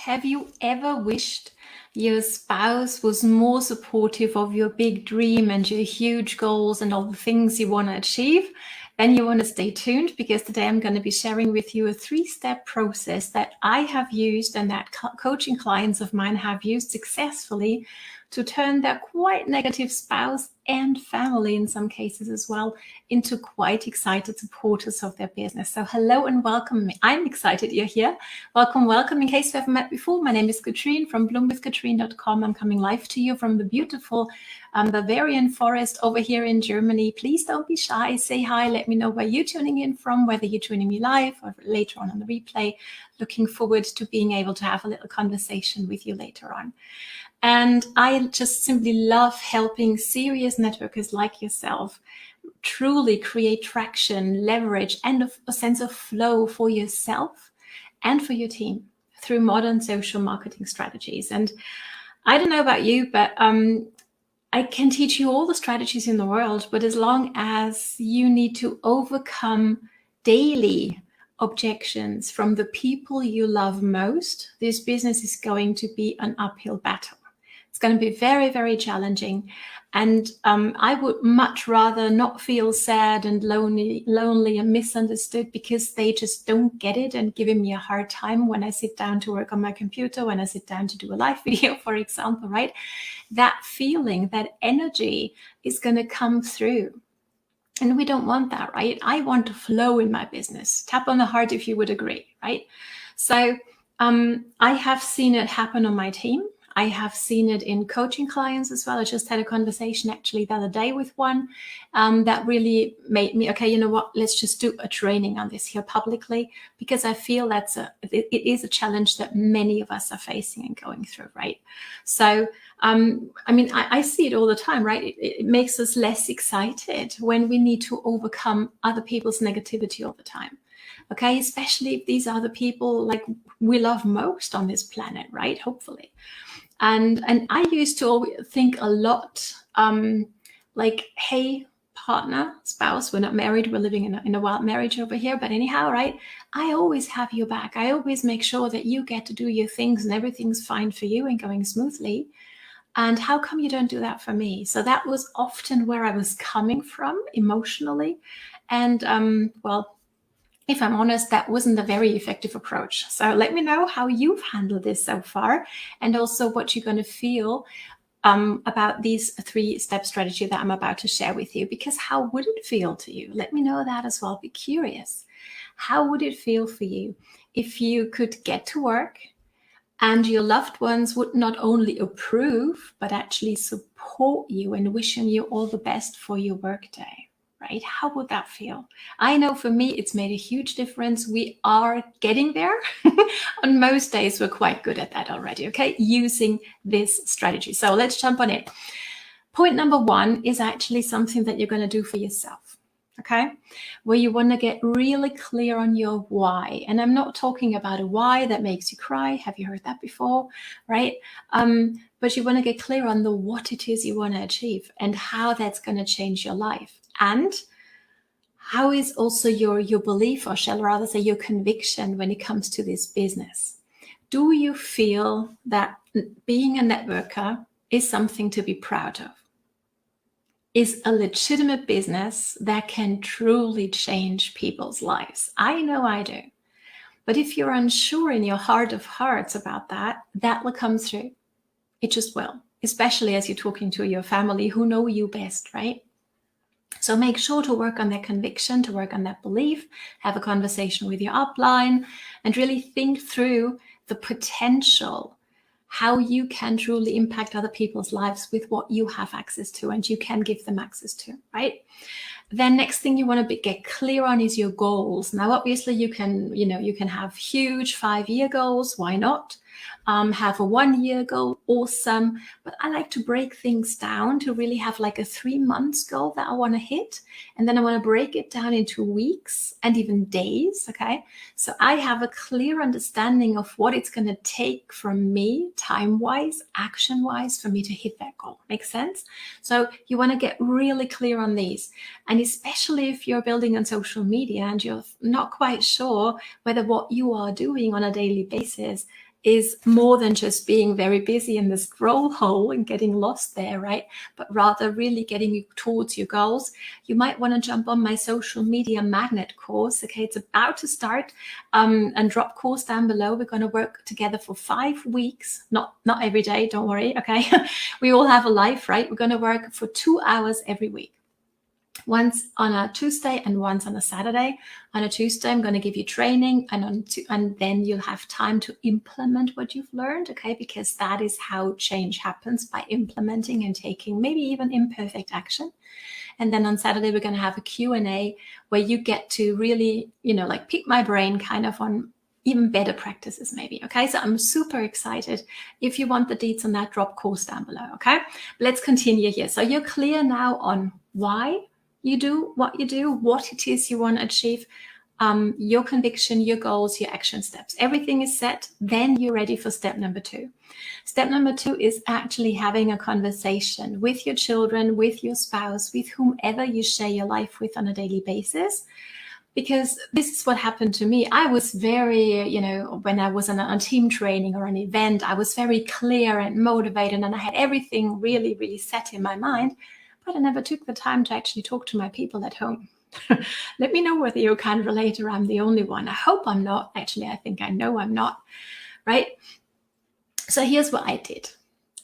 Have you ever wished your spouse was more supportive of your big dream and your huge goals and all the things you want to achieve? Then you want to stay tuned, because today I'm going to be sharing with you a 3-step process that I have used and that coaching clients of mine have used successfully to turn their quite negative spouse and family, in some cases as well, into quite excited supporters of their business. So hello and welcome. I'm excited you're here. Welcome, welcome. In case you haven't met before, my name is Katrin from bloomwithkatrin.com. I'm coming live to you from the beautiful Bavarian forest over here in Germany. Please don't be shy. Say hi. Let me know where you're tuning in from, whether you're tuning me live or later on the replay. Looking forward to being able to have a little conversation with you later on. And I just simply love helping serious networkers like yourself truly create traction, leverage, and a sense of flow for yourself and for your team through modern social marketing strategies. And I don't know about you, but I can teach you all the strategies in the world, but as long as you need to overcome daily objections from the people you love most, this business is going to be an uphill battle. It's going to be very, very challenging. And I would much rather not feel sad and lonely and misunderstood because they just don't get it and giving me a hard time when I sit down to work on my computer, when I sit down to do a live video, for example, right? That feeling, that energy is going to come through. And we don't want that, right? I want to flow in my business. Tap on the heart if you would agree, right? So I have seen it happen on my team. I have seen it in coaching clients as well. I just had a conversation actually the other day with one that really made me, okay, you know what, let's just do a training on this here publicly, because I feel it is a challenge that many of us are facing and going through, right? So, I see it all the time, right? It makes us less excited when we need to overcome other people's negativity all the time. Okay, especially if these are the people like we love most on this planet, right? Hopefully. And I used to always think a lot like, hey, partner, spouse, we're not married, we're living in a wild marriage over here, but anyhow, right? I always have your back. I always make sure that you get to do your things and everything's fine for you and going smoothly. And how come you don't do that for me? So that was often where I was coming from emotionally. And if I'm honest, that wasn't a very effective approach. So let me know how you've handled this so far, and also what you're going to feel about these 3-step strategy that I'm about to share with you, because how would it feel to you? Let me know that as well. Be curious. How would it feel for you if you could get to work and your loved ones would not only approve, but actually support you and wishing you all the best for your workday? Right? How would that feel? I know for me, it's made a huge difference. We are getting there. On most days, we're quite good at that already, okay? Using this strategy. So let's jump on it. Point number 1 is actually something that you're going to do for yourself, okay? Where you want to get really clear on your why. And I'm not talking about a why that makes you cry. Have you heard that before, right? But you want to get clear on the what it is you want to achieve and how that's going to change your life. And how is also your belief, or shall I rather say your conviction, when it comes to this business? Do you feel that being a networker is something to be proud of? Is a legitimate business that can truly change people's lives? I know I do. But if you're unsure in your heart of hearts about that, that will come through. It just will, especially as you're talking to your family who know you best, right? So make sure to work on that conviction, to work on that belief, have a conversation with your upline, and really think through the potential, how you can truly impact other people's lives with what you have access to and you can give them access to, right? Then next thing you want to get clear on is your goals. Now, obviously you can have huge 5-year goals. Why not? Have a 1-year goal, awesome. But I like to break things down to really have like a 3 months goal that I want to hit. And then I want to break it down into weeks and even days, okay? So I have a clear understanding of what it's going to take from me, time-wise, action-wise, for me to hit that goal. Makes sense? So you want to get really clear on these. And especially if you're building on social media and you're not quite sure whether what you are doing on a daily basis is more than just being very busy in the scroll hole and getting lost there, right? But rather really getting you towards your goals. You might want to jump on my social media magnet course. Okay, it's about to start, and drop course down below. We're going to work together for 5 weeks, not every day, don't worry. Okay, we all have a life, right? We're going to work for 2 hours every week. Once on a Tuesday and once on a Saturday. On a Tuesday, I'm going to give you training, and then you'll have time to implement what you've learned, okay? Because that is how change happens, by implementing and taking maybe even imperfect action. And then on Saturday, we're going to have a Q&A where you get to really, like pick my brain kind of on even better practices maybe, okay? So I'm super excited. If you want the deets on that, drop course down below, okay? Let's continue here. So you're clear now on why you do what you do, what it is you want to achieve, your conviction, your goals, your action steps. Everything is set. Then you're ready for step number 2. Step number 2 is actually having a conversation with your children, with your spouse, with whomever you share your life with on a daily basis. Because this is what happened to me. I was very, when I was on a team training or an event, I was very clear and motivated, and I had everything really, really set in my mind. But I never took the time to actually talk to my people at home. Let me know whether you can relate or I'm the only one. I hope I'm not. Actually, I think I know I'm not, right? So here's what I did.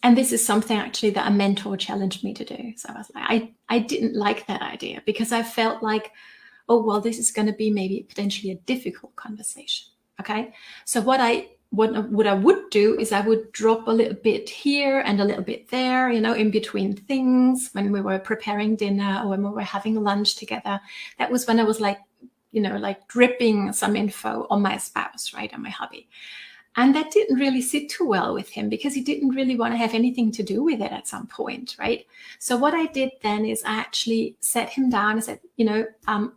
And this is something actually that a mentor challenged me to do. So I was like, I didn't like that idea, because I felt like, oh, well, this is going to be maybe potentially a difficult conversation, okay? So what I would do is I would drop a little bit here and a little bit there, in between things, when we were preparing dinner or when we were having lunch together. That was when I was like dripping some info on my spouse, right, on my hubby. And that didn't really sit too well with him, because he didn't really want to have anything to do with it at some point, right? So what I did then is I actually set him down and said,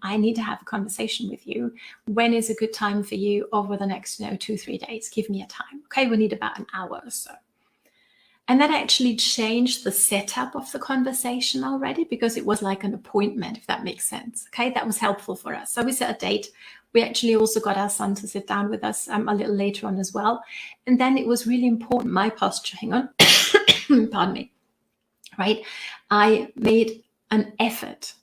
I need to have a conversation with you. When is a good time for you over the next, 2-3 days? Give me a time. Okay, we need about an hour or so. And that actually changed the setup of the conversation already, because it was like an appointment, if that makes sense. Okay, that was helpful for us. So we set a date. We actually also got our son to sit down with us a little later on as well. And then it was really important, my posture, hang on, pardon me, right? I made an effort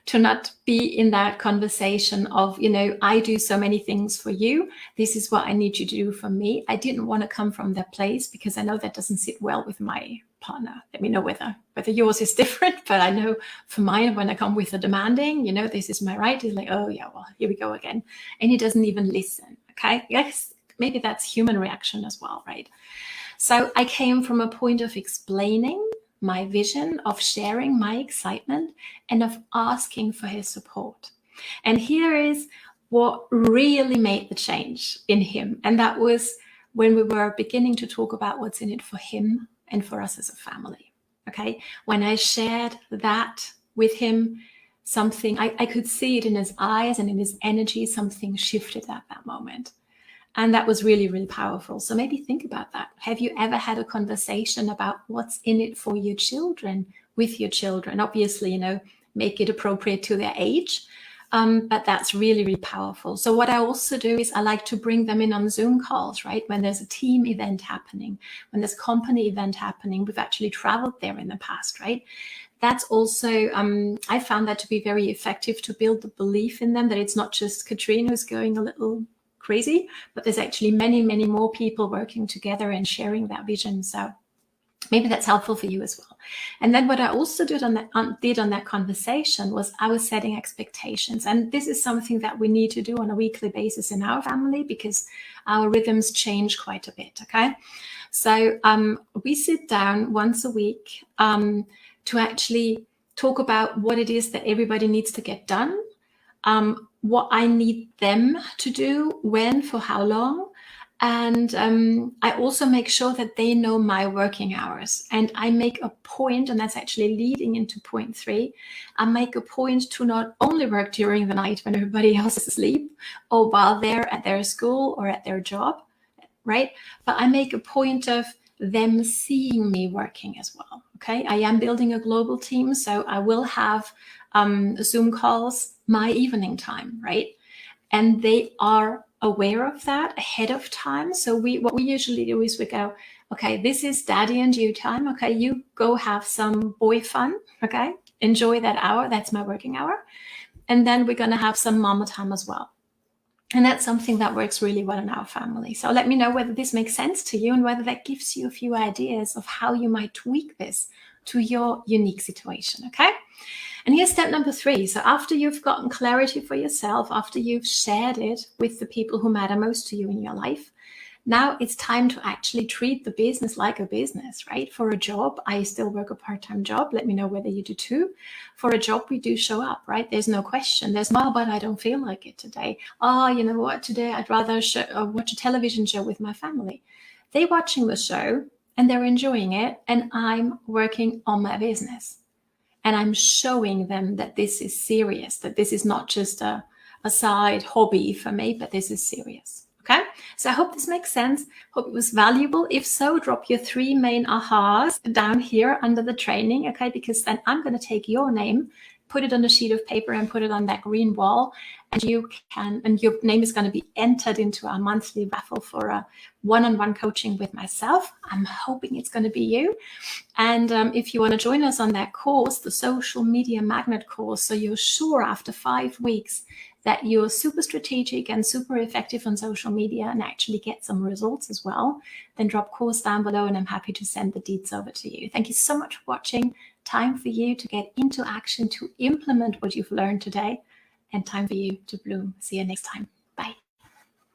to not be in that conversation of, I do so many things for you. This is what I need you to do for me. I didn't want to come from that place, because I know that doesn't sit well with my partner. Let me know whether yours is different, but I know for mine, when I come with a demanding, this is my right, he's like, oh yeah, well, here we go again. And he doesn't even listen, okay? Yes, maybe that's human reaction as well, right? So I came from a point of explaining my vision, of sharing my excitement, and of asking for his support. And here is what really made the change in him. And that was when we were beginning to talk about what's in it for him and for us as a family. Okay. When I shared that with him, something, I could see it in his eyes and in his energy, something shifted at that moment. And that was really, really powerful. So maybe think about that. Have you ever had a conversation about what's in it for your children, with your children? Obviously, make it appropriate to their age. But that's really, really powerful. So what I also do is I like to bring them in on Zoom calls, right? When there's a team event happening, when there's a company event happening, we've actually traveled there in the past, right? That's also, I found that to be very effective to build the belief in them that it's not just Katrin who's going a little crazy, but there's actually many, many more people working together and sharing that vision. So maybe that's helpful for you as well. And then what I also did on that conversation was I was setting expectations. And this is something that we need to do on a weekly basis in our family, because our rhythms change quite a bit, okay? So we sit down once a week to actually talk about what it is that everybody needs to get done, what I need them to do, when, for how long. And I also make sure that they know my working hours. And I make a point, and that's actually leading into point 3, I make a point to not only work during the night when everybody else is asleep, or while they're at their school or at their job, right? But I make a point of them seeing me working as well, okay? I am building a global team, so I will have Zoom calls my evening time, right? And they are aware of that ahead of time. So what we usually do is we go, okay, this is daddy and you time. Okay, you go have some boy fun. Okay, enjoy that hour. That's my working hour. And then we're going to have some mama time as well. And that's something that works really well in our family. So let me know whether this makes sense to you and whether that gives you a few ideas of how you might tweak this to your unique situation, okay? And here's step number 3. So after you've gotten clarity for yourself, after you've shared it with the people who matter most to you in your life, now it's time to actually treat the business like a business, right? For a job, I still work a part-time job. Let me know whether you do too. For a job, we do show up, right? There's no question. There's no, but I don't feel like it today. Oh, you know what? Today I'd rather watch a television show with my family. They're watching the show and they're enjoying it, and I'm working on my business. And I'm showing them that this is serious, that this is not just a side hobby for me, but this is serious. Okay, so I hope this makes sense. Hope it was valuable. If so, drop your 3 main ahas down here under the training, okay? Because then I'm going to take your name, put it on a sheet of paper and put it on that green wall, and your name is going to be entered into our monthly raffle for a one-on-one coaching with myself. I'm hoping it's going to be you. And if you want to join us on that course, the Social Media Magnet course, so you're sure after 5 weeks that you're super strategic and super effective on social media and actually get some results as well, then drop course down below and I'm happy to send the deets over to you. Thank you so much for watching. Time for you to get into action, to implement what you've learned today, and time for you to bloom. See you next time.